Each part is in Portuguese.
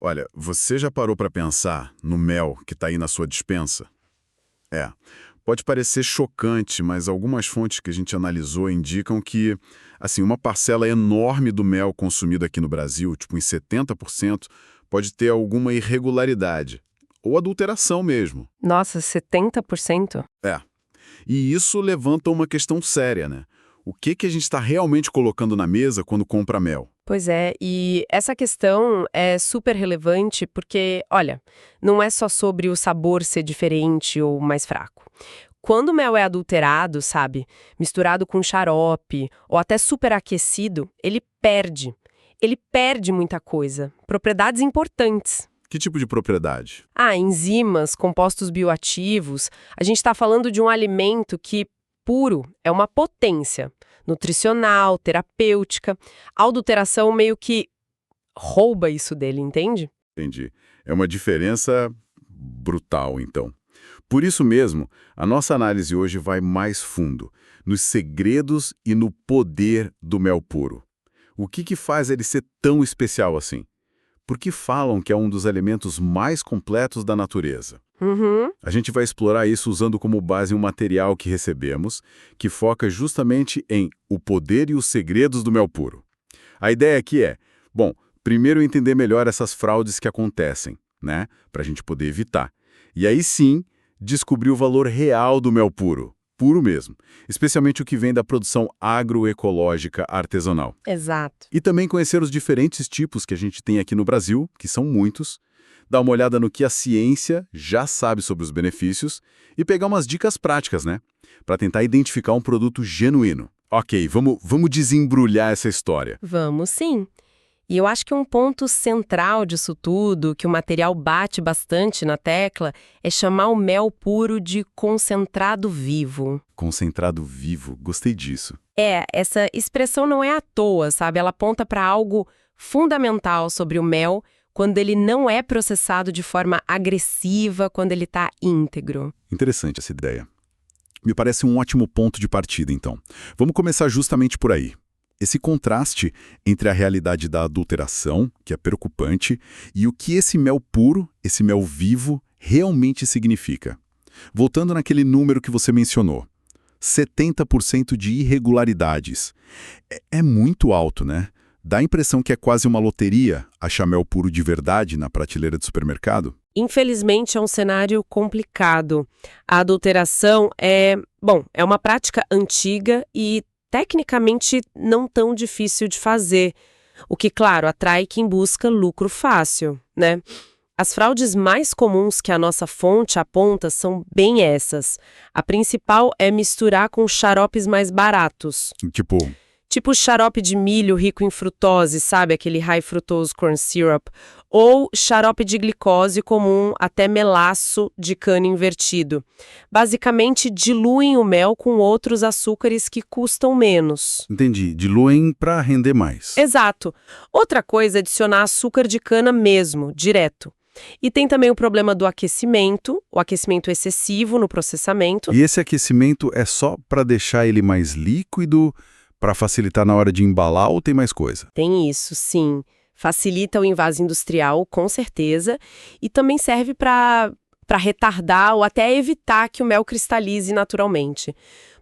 Olha, você já parou para pensar no mel que está aí na sua despensa? É, pode parecer chocante, mas algumas fontes que a gente analisou indicam que, assim, uma parcela enorme do mel consumido aqui no Brasil, tipo em 70%, pode ter alguma irregularidade, ou adulteração mesmo. Nossa, 70%? É, e isso levanta uma questão séria, né? O que a gente está realmente colocando na mesa quando compra mel? Pois é, e essa questão é super relevante porque, olha, não é só sobre o sabor ser diferente ou mais fraco. Quando o mel é adulterado, sabe, misturado com xarope ou até superaquecido, ele perde. Ele perde muita coisa, propriedades importantes. Que tipo de propriedade? Ah, enzimas, compostos bioativos. A gente está falando de um alimento que, puro, é uma potência nutricional, terapêutica. A adulteração meio que rouba isso dele, entende? Entendi. É uma diferença brutal, então. Por isso mesmo, a nossa análise hoje vai mais fundo, nos segredos e no poder do mel puro. O que faz ele ser tão especial assim? Por que falam que é um dos elementos mais completos da natureza? Uhum. A gente vai explorar isso usando como base um material que recebemos, que foca justamente em o poder e os segredos do mel puro. A ideia aqui é, bom, primeiro entender melhor essas fraudes que acontecem, né? Para a gente poder evitar. E aí sim, descobrir o valor real do mel puro. Puro mesmo. Especialmente o que vem da produção agroecológica artesanal. Exato. E também conhecer os diferentes tipos que a gente tem aqui no Brasil, que são muitos, dar uma olhada no que a ciência já sabe sobre os benefícios e pegar umas dicas práticas, né? Para tentar identificar um produto genuíno. Ok, vamos desembrulhar essa história. Vamos sim. E eu acho que um ponto central disso tudo, que o material bate bastante na tecla, é chamar o mel puro de concentrado vivo. Concentrado vivo, gostei disso. Essa expressão não é à toa, sabe? Ela aponta para algo fundamental sobre o mel quando ele não é processado de forma agressiva, quando ele está íntegro. Interessante essa ideia. Me parece um ótimo ponto de partida, então. Vamos começar justamente por aí. Esse contraste entre a realidade da adulteração, que é preocupante, e o que esse mel puro, esse mel vivo, realmente significa. Voltando naquele número que você mencionou, 70% de irregularidades. É muito alto, né? Dá a impressão que é quase uma loteria achar mel puro de verdade na prateleira do supermercado. Infelizmente, é um cenário complicado. A adulteração é uma prática antiga e tecnicamente não tão difícil de fazer, o que, claro, atrai quem busca lucro fácil, né? As fraudes mais comuns que a nossa fonte aponta são bem essas. A principal é misturar com xaropes mais baratos. Tipo xarope de milho rico em frutose, sabe? Aquele high fructose corn syrup. Ou xarope de glicose comum, até melaço de cana invertido. Basicamente, diluem o mel com outros açúcares que custam menos. Entendi. Diluem para render mais. Exato. Outra coisa é adicionar açúcar de cana mesmo, direto. E tem também o problema do aquecimento, o aquecimento excessivo no processamento. E esse aquecimento é só para deixar ele mais líquido, para facilitar na hora de embalar ou tem mais coisa? Tem isso, sim. Facilita o invaso industrial, com certeza, e também serve para retardar ou até evitar que o mel cristalize naturalmente.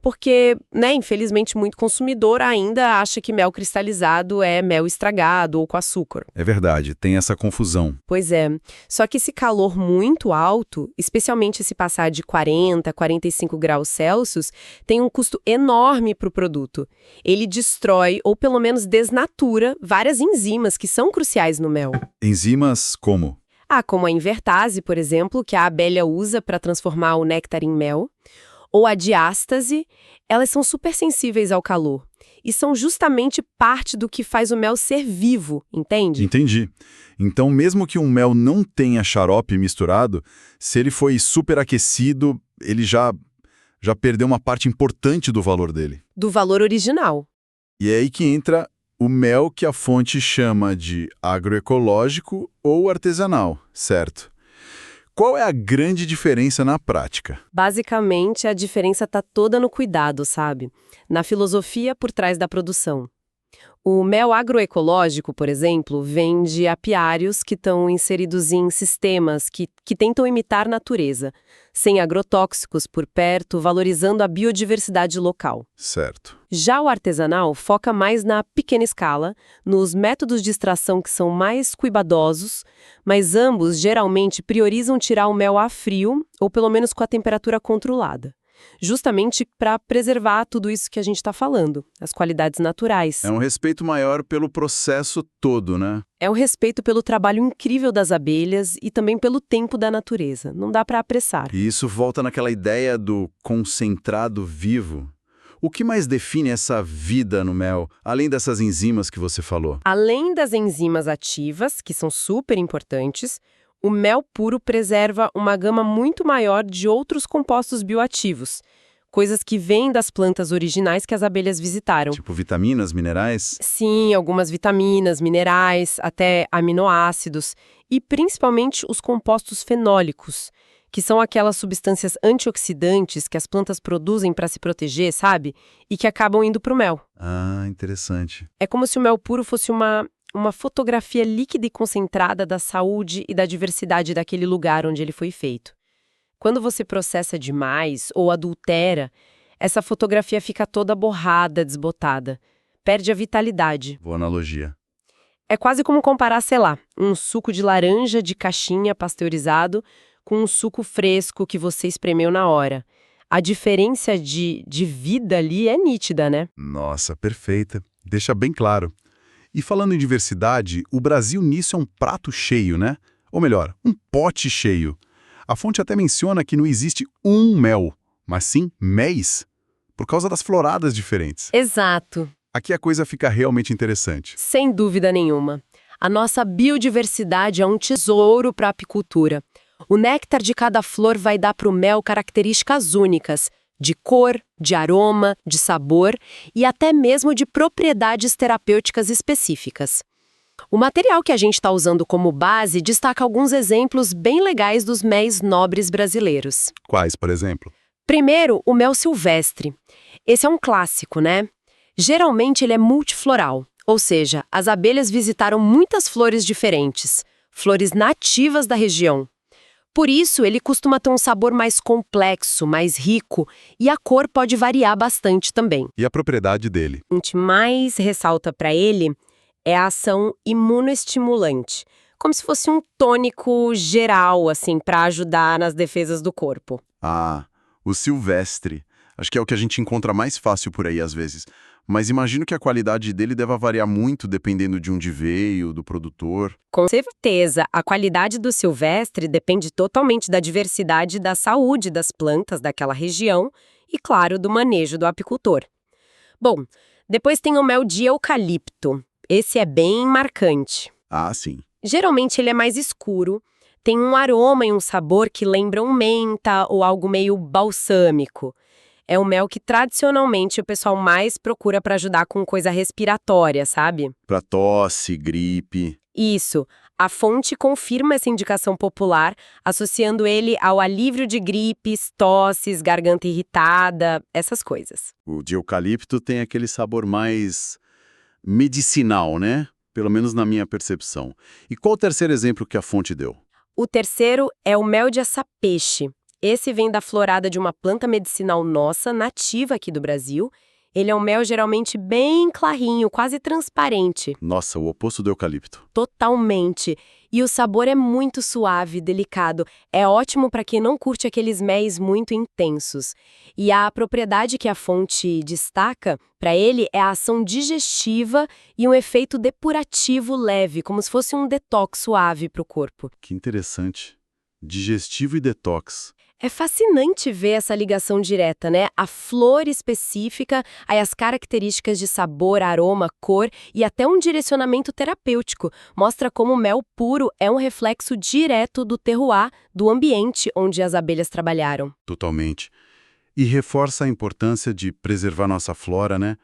Porque, né, infelizmente, muito consumidor ainda acha que mel cristalizado é mel estragado ou com açúcar. É verdade, tem essa confusão. Pois é. Só que esse calor muito alto, especialmente se passar de 40, 45 graus Celsius, tem um custo enorme para o produto. Ele destrói, ou pelo menos desnatura, várias enzimas que são cruciais no mel. Enzimas como? Como a invertase, por exemplo, que a abelha usa para transformar o néctar em mel, ou a diástase, elas são super sensíveis ao calor. E são justamente parte do que faz o mel ser vivo, entende? Entendi. Então, mesmo que um mel não tenha xarope misturado, se ele foi superaquecido, ele já perdeu uma parte importante do valor dele. Do valor original. E é aí que entra o mel que a fonte chama de agroecológico ou artesanal, certo? Qual é a grande diferença na prática? Basicamente, a diferença está toda no cuidado, sabe? Na filosofia por trás da produção. O mel agroecológico, por exemplo, vem de apiários que estão inseridos em sistemas que tentam imitar natureza, sem agrotóxicos por perto, valorizando a biodiversidade local. Certo. Já o artesanal foca mais na pequena escala, nos métodos de extração que são mais cuidadosos, mas ambos geralmente priorizam tirar o mel a frio ou pelo menos com a temperatura controlada. Justamente para preservar tudo isso que a gente está falando, as qualidades naturais. É um respeito maior pelo processo todo, né? É um respeito pelo trabalho incrível das abelhas e também pelo tempo da natureza. Não dá para apressar. E isso volta naquela ideia do concentrado vivo. O que mais define essa vida no mel, além dessas enzimas que você falou? Além das enzimas ativas, que são super importantes, o mel puro preserva uma gama muito maior de outros compostos bioativos, coisas que vêm das plantas originais que as abelhas visitaram. Tipo vitaminas, minerais? Sim, algumas vitaminas, minerais, até aminoácidos, e principalmente os compostos fenólicos, que são aquelas substâncias antioxidantes que as plantas produzem para se proteger, sabe? E que acabam indo para o mel. Ah, interessante. É como se o mel puro fosse uma fotografia líquida e concentrada da saúde e da diversidade daquele lugar onde ele foi feito. Quando você processa demais ou adultera, essa fotografia fica toda borrada, desbotada. Perde a vitalidade. Boa analogia. É quase como comparar, sei lá, um suco de laranja de caixinha pasteurizado com um suco fresco que você espremeu na hora. A diferença de vida ali é nítida, né? Nossa, perfeita. Deixa bem claro. E falando em diversidade, o Brasil nisso é um prato cheio, né? Ou melhor, um pote cheio. A fonte até menciona que não existe um mel, mas sim méis, por causa das floradas diferentes. Exato. Aqui a coisa fica realmente interessante. Sem dúvida nenhuma. A nossa biodiversidade é um tesouro para a apicultura. O néctar de cada flor vai dar para o mel características únicas, de cor, de aroma, de sabor e até mesmo de propriedades terapêuticas específicas. O material que a gente está usando como base destaca alguns exemplos bem legais dos méis nobres brasileiros. Quais, por exemplo? Primeiro, o mel silvestre. Esse é um clássico, né? Geralmente ele é multifloral, ou seja, as abelhas visitaram muitas flores diferentes, flores nativas da região. Por isso, ele costuma ter um sabor mais complexo, mais rico, e a cor pode variar bastante também. E a propriedade dele? O que mais ressalta para ele é a ação imunoestimulante, como se fosse um tônico geral, assim, para ajudar nas defesas do corpo. Ah, o silvestre. Acho que é o que a gente encontra mais fácil por aí às vezes. Mas imagino que a qualidade dele deva variar muito dependendo de onde veio, do produtor. Com certeza, a qualidade do silvestre depende totalmente da diversidade e da saúde das plantas daquela região e, claro, do manejo do apicultor. Bom, depois tem o mel de eucalipto. Esse é bem marcante. Ah, sim. Geralmente ele é mais escuro, tem um aroma e um sabor que lembram menta ou algo meio balsâmico. É um mel que tradicionalmente o pessoal mais procura para ajudar com coisa respiratória, sabe? Para tosse, gripe. Isso. A fonte confirma essa indicação popular, associando ele ao alívio de gripes, tosses, garganta irritada, essas coisas. O de eucalipto tem aquele sabor mais medicinal, né? Pelo menos na minha percepção. E qual o terceiro exemplo que a fonte deu? O terceiro é o mel de açapeixe. Esse vem da florada de uma planta medicinal nossa, nativa aqui do Brasil. Ele é um mel geralmente bem clarinho, quase transparente. Nossa, o oposto do eucalipto. Totalmente. E o sabor é muito suave, delicado. É ótimo para quem não curte aqueles méis muito intensos. E a propriedade que a fonte destaca para ele é a ação digestiva e um efeito depurativo leve, como se fosse um detox suave para o corpo. Que interessante. Digestivo e detox. É fascinante ver essa ligação direta, né? A flor específica, aí as características de sabor, aroma, cor e até um direcionamento terapêutico. Mostra como o mel puro é um reflexo direto do terroir, do ambiente onde as abelhas trabalharam. Totalmente. E reforça a importância de preservar nossa flora, né?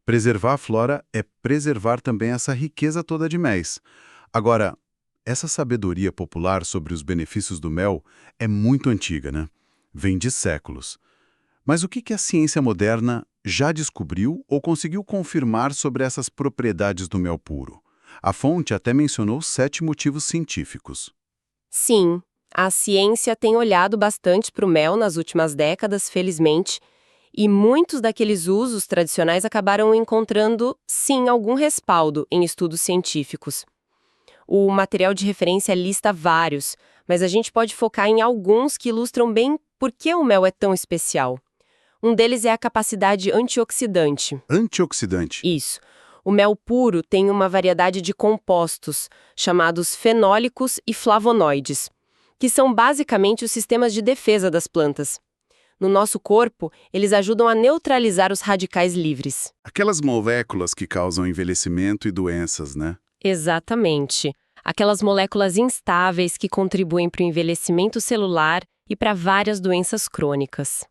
Preservar a flora é preservar também essa riqueza toda de méis. Agora, essa sabedoria popular sobre os benefícios do mel é muito antiga, né? Vem de séculos. Mas o que a ciência moderna já descobriu ou conseguiu confirmar sobre essas propriedades do mel puro? A fonte até mencionou 7 motivos científicos. Sim, a ciência tem olhado bastante para o mel nas últimas décadas, felizmente, e muitos daqueles usos tradicionais acabaram encontrando, sim, algum respaldo em estudos científicos. O material de referência lista vários, mas a gente pode focar em alguns que ilustram bem por que o mel é tão especial. Um deles é a capacidade antioxidante. Antioxidante. Isso. O mel puro tem uma variedade de compostos, chamados fenólicos e flavonoides, que são basicamente os sistemas de defesa das plantas. No nosso corpo, eles ajudam a neutralizar os radicais livres. Aquelas moléculas que causam envelhecimento e doenças, né? Exatamente. Aquelas moléculas instáveis que contribuem para o envelhecimento celular e para várias doenças crônicas.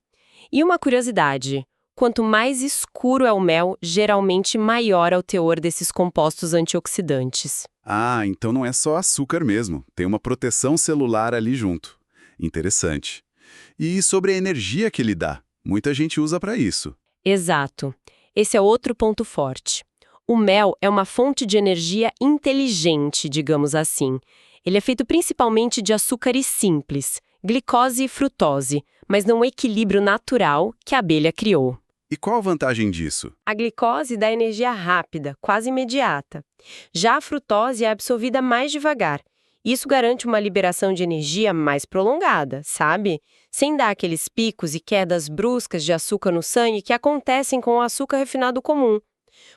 E uma curiosidade: quanto mais escuro é o mel, geralmente maior é o teor desses compostos antioxidantes. Ah, então não é só açúcar mesmo. Tem uma proteção celular ali junto. Interessante. E sobre a energia que ele dá? Muita gente usa para isso. Exato. Esse é outro ponto forte. O mel é uma fonte de energia inteligente, digamos assim. Ele é feito principalmente de açúcares simples, glicose e frutose, mas num equilíbrio natural que a abelha criou. E qual a vantagem disso? A glicose dá energia rápida, quase imediata. Já a frutose é absorvida mais devagar. Isso garante uma liberação de energia mais prolongada, sabe? Sem dar aqueles picos e quedas bruscas de açúcar no sangue que acontecem com o açúcar refinado comum.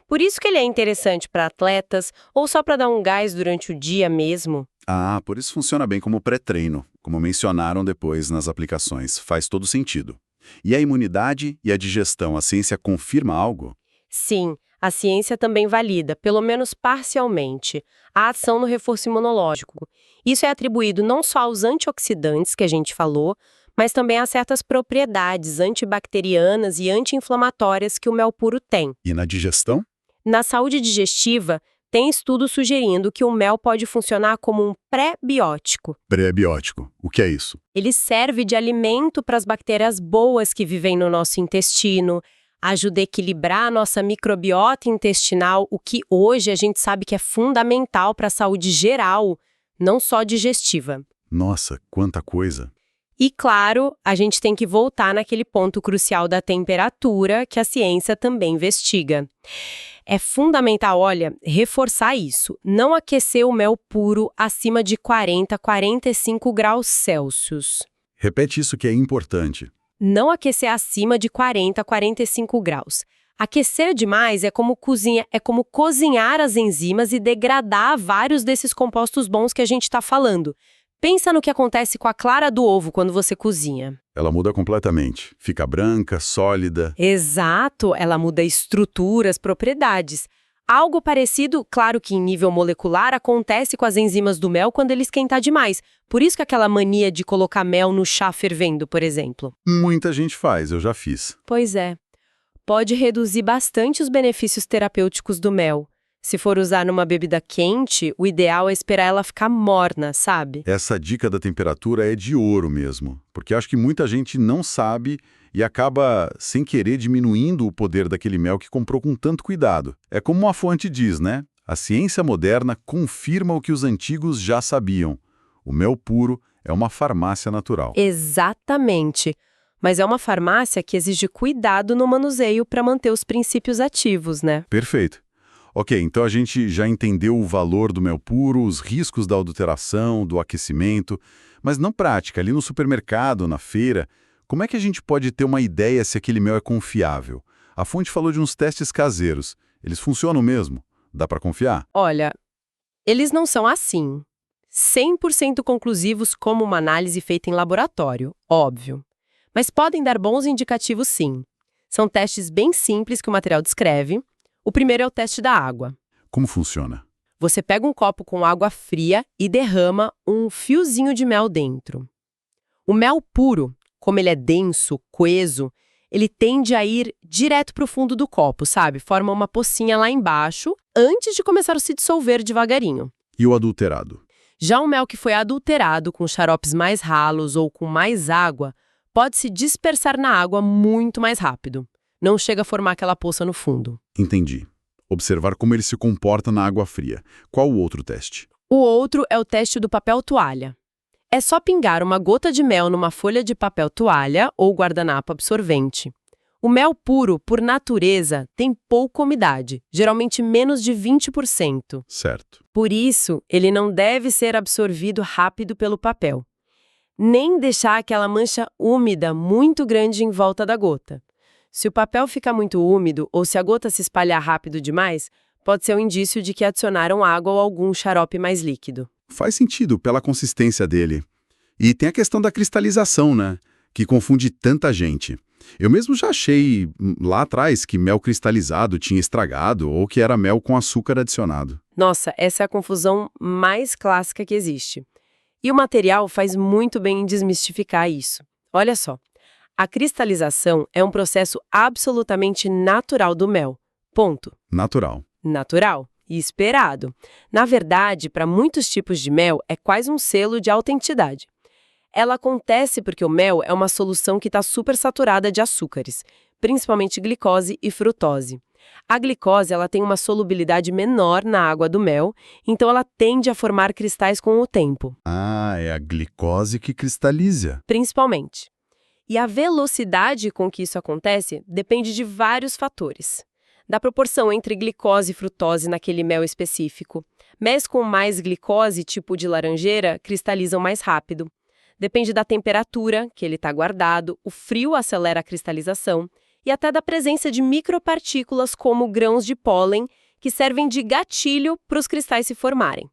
Por isso que ele é interessante para atletas ou só para dar um gás durante o dia mesmo. Ah, por isso funciona bem como pré-treino, como mencionaram depois nas aplicações. Faz todo sentido. E a imunidade e a digestão, a ciência confirma algo? Sim, a ciência também valida, pelo menos parcialmente, a ação no reforço imunológico. Isso é atribuído não só aos antioxidantes que a gente falou, mas também a certas propriedades antibacterianas e anti-inflamatórias que o mel puro tem. E na digestão? Na saúde digestiva, tem estudos sugerindo que o mel pode funcionar como um pré-biótico. Pré-biótico. O que é isso? Ele serve de alimento para as bactérias boas que vivem no nosso intestino, ajuda a equilibrar a nossa microbiota intestinal, o que hoje a gente sabe que é fundamental para a saúde geral, não só digestiva. Nossa, quanta coisa! E, claro, a gente tem que voltar naquele ponto crucial da temperatura que a ciência também investiga. É fundamental, olha, reforçar isso. Não aquecer o mel puro acima de 40, 45 graus Celsius. Repete isso que é importante. Não aquecer acima de 40, 45 graus. Aquecer demais é como cozinhar as enzimas e degradar vários desses compostos bons que a gente está falando. Pensa no que acontece com a clara do ovo quando você cozinha. Ela muda completamente. Fica branca, sólida. Exato, ela muda estruturas, propriedades. Algo parecido, claro que em nível molecular, acontece com as enzimas do mel quando ele esquenta demais. Por isso que aquela mania de colocar mel no chá fervendo, por exemplo. Muita gente faz, eu já fiz. Pois é. Pode reduzir bastante os benefícios terapêuticos do mel. Se for usar numa bebida quente, o ideal é esperar ela ficar morna, sabe? Essa dica da temperatura é de ouro mesmo, porque acho que muita gente não sabe e acaba, sem querer, diminuindo o poder daquele mel que comprou com tanto cuidado. É como uma fonte diz, né? A ciência moderna confirma o que os antigos já sabiam. O mel puro é uma farmácia natural. Exatamente. Mas é uma farmácia que exige cuidado no manuseio para manter os princípios ativos, né? Perfeito. Ok, então a gente já entendeu o valor do mel puro, os riscos da adulteração, do aquecimento, mas na prática, ali no supermercado, na feira, como é que a gente pode ter uma ideia se aquele mel é confiável? A fonte falou de uns testes caseiros. Eles funcionam mesmo? Dá para confiar? Olha, eles não são assim, 100% conclusivos como uma análise feita em laboratório, óbvio. Mas podem dar bons indicativos sim. São testes bem simples que o material descreve. O primeiro é o teste da água. Como funciona? Você pega um copo com água fria e derrama um fiozinho de mel dentro. O mel puro, como ele é denso, coeso, ele tende a ir direto para o fundo do copo, sabe? Forma uma pocinha lá embaixo, antes de começar a se dissolver devagarinho. E o adulterado? Já o mel que foi adulterado com xaropes mais ralos ou com mais água, pode se dispersar na água muito mais rápido. não chega a formar aquela poça no fundo. Entendi. Observar como ele se comporta na água fria. Qual o outro teste? O outro é o teste do papel toalha. É só pingar uma gota de mel numa folha de papel toalha ou guardanapo absorvente. O mel puro, por natureza, tem pouca umidade, geralmente menos de 20%. Certo. Por isso, ele não deve ser absorvido rápido pelo papel, nem deixar aquela mancha úmida muito grande em volta da gota. Se o papel ficar muito úmido ou se a gota se espalhar rápido demais, pode ser um indício de que adicionaram água ou algum xarope mais líquido. Faz sentido pela consistência dele. E tem a questão da cristalização, né? Que confunde tanta gente. Eu mesmo já achei lá atrás que mel cristalizado tinha estragado ou que era mel com açúcar adicionado. Nossa, essa é a confusão mais clássica que existe. E o material faz muito bem em desmistificar isso. Olha só, a cristalização é um processo absolutamente natural do mel. Ponto. Natural. Natural e esperado. Na verdade, para muitos tipos de mel, é quase um selo de autenticidade. Ela acontece porque o mel é uma solução que está super saturada de açúcares, principalmente glicose e frutose. A glicose ela tem uma solubilidade menor na água do mel, então ela tende a formar cristais com o tempo. Ah, é a glicose que cristaliza. Principalmente. E a velocidade com que isso acontece depende de vários fatores. Da proporção entre glicose e frutose naquele mel específico. Méis com mais glicose, tipo de laranjeira, cristalizam mais rápido. Depende da temperatura que ele está guardado, o frio acelera a cristalização e até da presença de micropartículas como grãos de pólen que servem de gatilho para os cristais se formarem.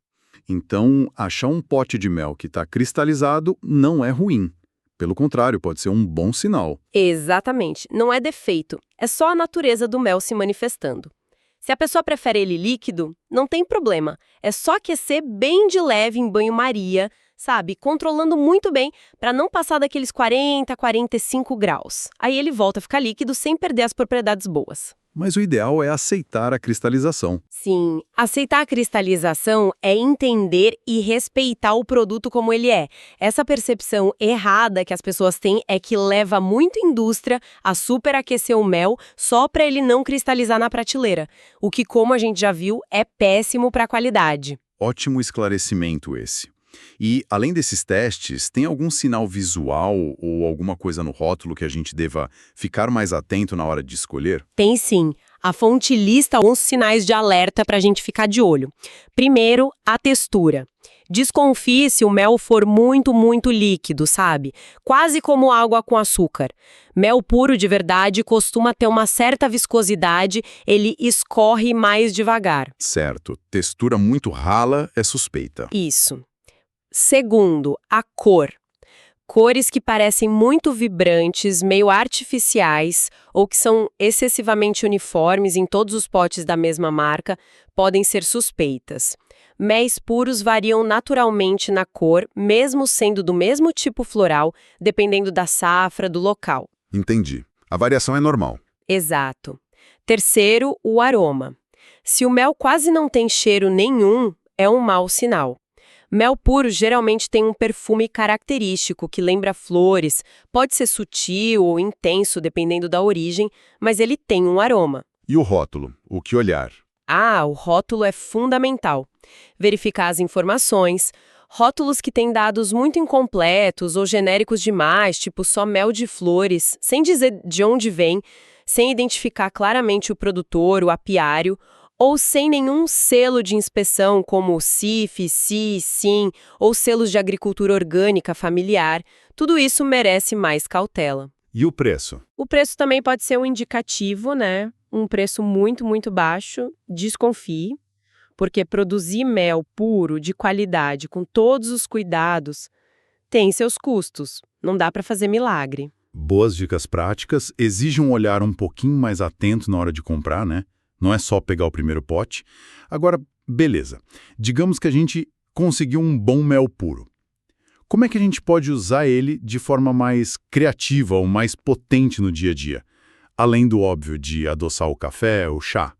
Então, achar um pote de mel que está cristalizado não é ruim. Pelo contrário, pode ser um bom sinal. Exatamente. Não é defeito. É só a natureza do mel se manifestando. Se a pessoa prefere ele líquido, não tem problema. É só aquecer bem de leve em banho-maria, sabe? Controlando muito bem para não passar daqueles 40, 45 graus. Aí ele volta a ficar líquido sem perder as propriedades boas. Mas o ideal é aceitar a cristalização. Sim, aceitar a cristalização é entender e respeitar o produto como ele é. Essa percepção errada que as pessoas têm é que leva muita indústria a superaquecer o mel só para ele não cristalizar na prateleira, o que, como a gente já viu, é péssimo para a qualidade. Ótimo esclarecimento esse. E, além desses testes, tem algum sinal visual ou alguma coisa no rótulo que a gente deva ficar mais atento na hora de escolher? Tem sim. A fonte lista alguns sinais de alerta para a gente ficar de olho. Primeiro, a textura. Desconfie se o mel for muito, muito líquido, sabe? Quase como água com açúcar. Mel puro de verdade costuma ter uma certa viscosidade, ele escorre mais devagar. Certo. Textura muito rala é suspeita. Isso. Segundo, a cor. Cores que parecem muito vibrantes, meio artificiais, ou que são excessivamente uniformes em todos os potes da mesma marca, podem ser suspeitas. Méis puros variam naturalmente na cor, mesmo sendo do mesmo tipo floral, dependendo da safra, do local. Entendi. A variação é normal. Exato. Terceiro, o aroma. Se o mel quase não tem cheiro nenhum, é um mau sinal. Mel puro geralmente tem um perfume característico que lembra flores, pode ser sutil ou intenso dependendo da origem, mas ele tem um aroma. E o rótulo? O que olhar? Ah, o rótulo é fundamental. Verificar as informações. Rótulos que têm dados muito incompletos ou genéricos demais, tipo só mel de flores, sem dizer de onde vem, sem identificar claramente o produtor, o apiário, ou sem nenhum selo de inspeção como CIF, CI, SIM ou selos de agricultura orgânica familiar, tudo isso merece mais cautela. E o preço? O preço também pode ser um indicativo, né? Um preço muito, muito baixo, desconfie, porque produzir mel puro, de qualidade, com todos os cuidados, tem seus custos. Não dá para fazer milagre. Boas dicas práticas exigem um olhar um pouquinho mais atento na hora de comprar, né? Não é só pegar o primeiro pote. Agora, beleza. Digamos que a gente conseguiu um bom mel puro. Como é que a gente pode usar ele de forma mais criativa ou mais potente no dia a dia? Além do óbvio de adoçar o café, o chá.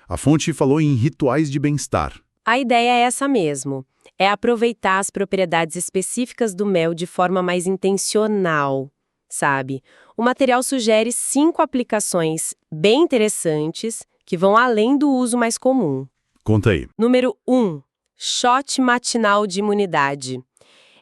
A fonte falou em rituais de bem-estar. A ideia é essa mesmo. É aproveitar as propriedades específicas do mel de forma mais intencional. sabe? O material sugere 5 aplicações bem interessantes que vão além do uso mais comum. Conta aí. Número 1. Shot matinal de imunidade.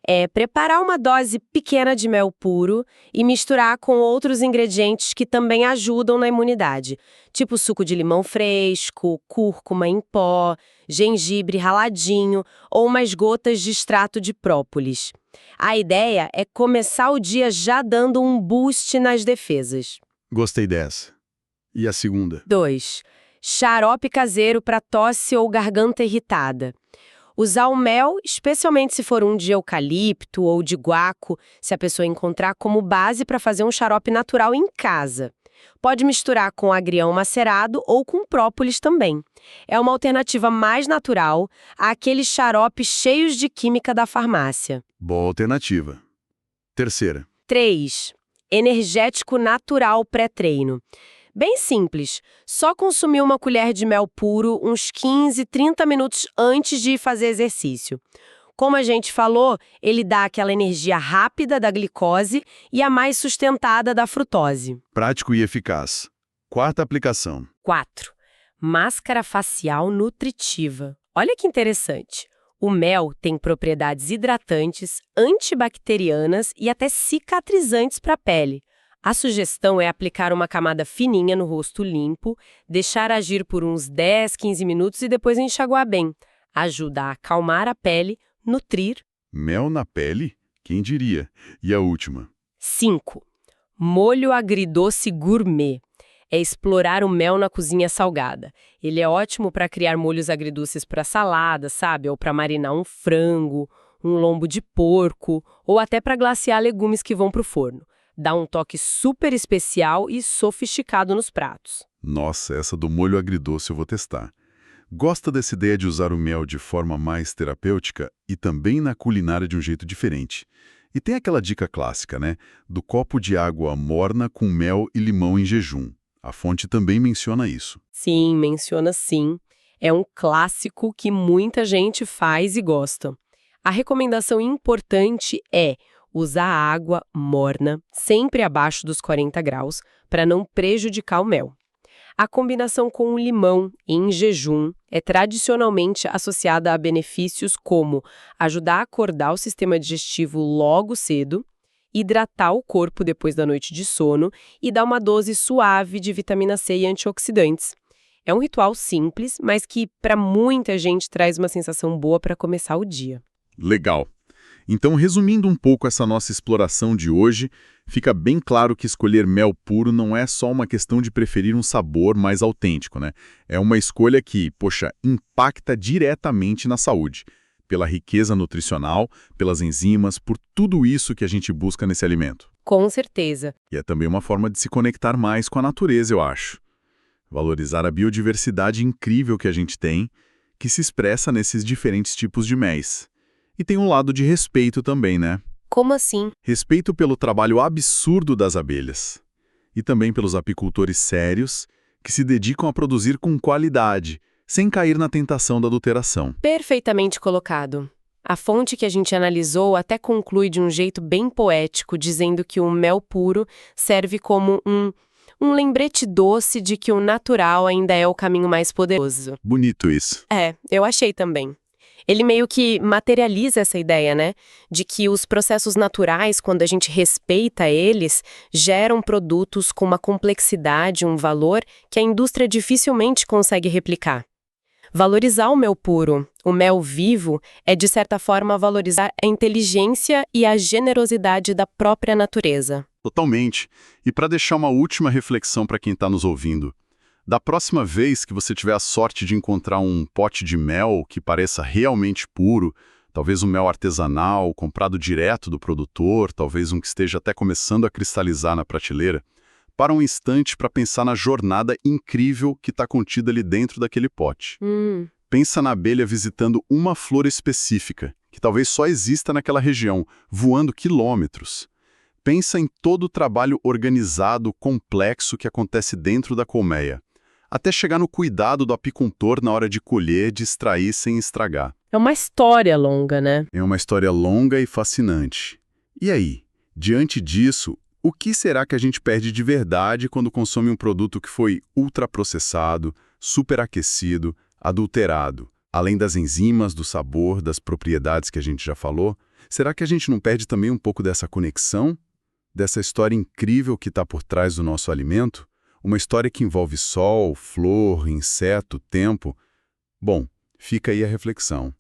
É preparar uma dose pequena de mel puro e misturar com outros ingredientes que também ajudam na imunidade, tipo suco de limão fresco, cúrcuma em pó, gengibre raladinho ou umas gotas de extrato de própolis. A ideia é começar o dia já dando um boost nas defesas. Gostei dessa. E a segunda? 2. Xarope caseiro para tosse ou garganta irritada. Usar o mel, especialmente se for um de eucalipto ou de guaco, se a pessoa encontrar como base para fazer um xarope natural em casa. Pode misturar com agrião macerado ou com própolis também. É uma alternativa mais natural àqueles xaropes cheios de química da farmácia. Boa alternativa. Terceira. 3. Energético natural pré-treino. Bem simples, só consumir uma colher de mel puro uns 15, 30 minutos antes de ir fazer exercício. Como a gente falou, ele dá aquela energia rápida da glicose e a mais sustentada da frutose. Prático e eficaz. Quarta aplicação. 4. Máscara facial nutritiva. Olha que interessante. O mel tem propriedades hidratantes, antibacterianas e até cicatrizantes para a pele. A sugestão é aplicar uma camada fininha no rosto limpo, deixar agir por uns 10, 15 minutos e depois enxaguar bem. Ajuda a acalmar a pele, nutrir. Mel na pele? Quem diria? E a última? 5. Molho agridoce gourmet. É explorar o mel na cozinha salgada. Ele é ótimo para criar molhos agridoces para salada, sabe? Ou para marinar um frango, um lombo de porco, ou até para glaciar legumes que vão para o forno. Dá um toque super especial e sofisticado nos pratos. Nossa, essa do molho agridoce eu vou testar. Gosta dessa ideia de usar o mel de forma mais terapêutica e também na culinária de um jeito diferente. E tem aquela dica clássica, né? Do copo de água morna com mel e limão em jejum. A fonte também menciona isso. Sim, menciona sim. É um clássico que muita gente faz e gosta. A recomendação importante é usar água morna, sempre abaixo dos 40 graus, para não prejudicar o mel. A combinação com o limão em jejum é tradicionalmente associada a benefícios como ajudar a acordar o sistema digestivo logo cedo, hidratar o corpo depois da noite de sono e dar uma dose suave de vitamina C e antioxidantes. É um ritual simples, mas que para muita gente traz uma sensação boa para começar o dia. Legal. Então, resumindo um pouco essa nossa exploração de hoje, fica bem claro que escolher mel puro não é só uma questão de preferir um sabor mais autêntico, né? É uma escolha que, impacta diretamente na saúde, pela riqueza nutricional, pelas enzimas, por tudo isso que a gente busca nesse alimento. Com certeza. E é também uma forma de se conectar mais com a natureza, eu acho. Valorizar a biodiversidade incrível que a gente tem, que se expressa nesses diferentes tipos de méis. E tem um lado de respeito também, né? Como assim? Respeito pelo trabalho absurdo das abelhas. E também pelos apicultores sérios que se dedicam a produzir com qualidade, sem cair na tentação da adulteração. Perfeitamente colocado. A fonte que a gente analisou até conclui de um jeito bem poético, dizendo que o mel puro serve como um lembrete doce de que o natural ainda é o caminho mais poderoso. Bonito isso. Eu achei também. Ele meio que materializa essa ideia, né? De que os processos naturais, quando a gente respeita eles, geram produtos com uma complexidade, um valor que a indústria dificilmente consegue replicar. Valorizar o mel puro, o mel vivo, é de certa forma valorizar a inteligência e a generosidade da própria natureza. Totalmente. E para deixar uma última reflexão para quem está nos ouvindo, da próxima vez que você tiver a sorte de encontrar um pote de mel que pareça realmente puro, talvez um mel artesanal, comprado direto do produtor, talvez um que esteja até começando a cristalizar na prateleira, para um instante para pensar na jornada incrível que está contida ali dentro daquele pote. Pensa na abelha visitando uma flor específica, que talvez só exista naquela região, voando quilômetros. Pensa em todo o trabalho organizado, complexo que acontece dentro da colmeia, até chegar no cuidado do apicultor na hora de colher, de extrair sem estragar. É uma história longa, né? É uma história longa e fascinante. E aí, diante disso, O que será que a gente perde de verdade quando consome um produto que foi ultraprocessado, superaquecido, adulterado? Além das enzimas, do sabor, das propriedades que a gente já falou, será que a gente não perde também um pouco dessa conexão? Dessa história incrível que está por trás do nosso alimento? Uma história que envolve sol, flor, inseto, tempo? Bom, fica aí a reflexão.